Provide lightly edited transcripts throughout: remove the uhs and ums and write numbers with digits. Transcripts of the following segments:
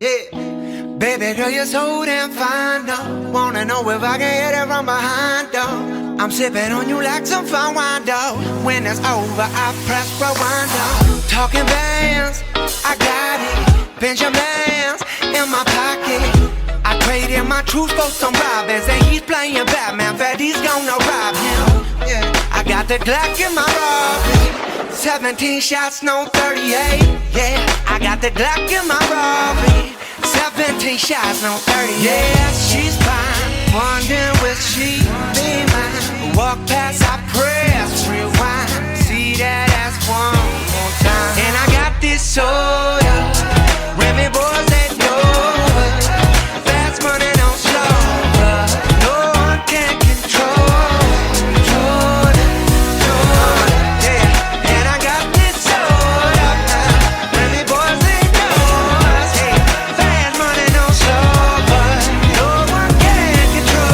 Yeah. Baby girl, you're so damn fine, though. Wanna know if I can hit it from behind, though. I'm sipping on you like some fine wine, though. When it's over, I press rewind, though. Talking bands, I got it. Benjamins in my pocket. I traded my truth for some robins, and he's playing Batman. Freddy's gonna rob him. Yeah. I got the Glock in my Robin. 17 shots, no 38. Yeah, I got the Glock in my Robin. 17 shots, no 38. Yeah, she's fine. Wondering will she be mine? Walk past, I press rewind. See that ass one more time. And I got this soda. Remy boys that know it. Fast money don't slow up. No one can control it. Yeah. And I got this soda. Remy boys that know us. Hey, fast money don't slow up. No one can control it.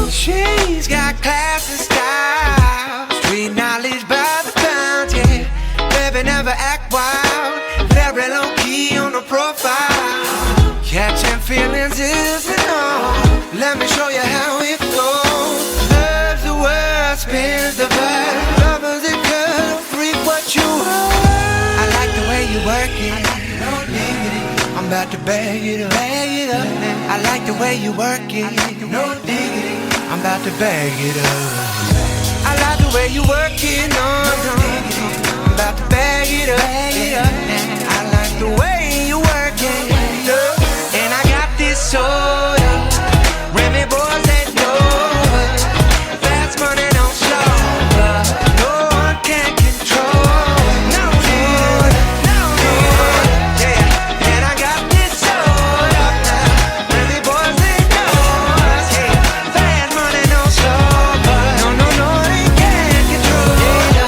She's got class and style, street knowledge by the pound, yeah. Baby never act wild, very low key on the profile. Catching feelings isn't all. Let me show you how it goes. Loves the word, spins the verb. Lovers it could freak what you are. I like the way you work it. No diggity, I'm about to bag it up. I like the way you work it. No diggity, I'm about to bag it up. I like the way you work it, no, I'm about to bag it up. I like the way you work it, and I got this soda. Remy boys that know it. Fast money don't slow up. No one can control it. No, yeah. And I got this soda. Remy boys that know us. Yeah. Fast money don't slow up. No, they can't control it. No.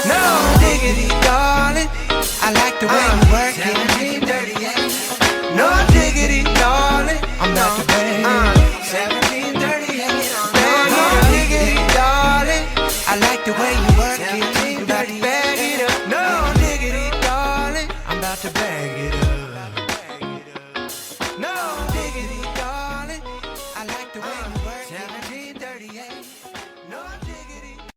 No diggity, darling. I like the way you work it. No diggity, darling. I'm about to bang. 1738. No diggity, darling. I like the way you work it.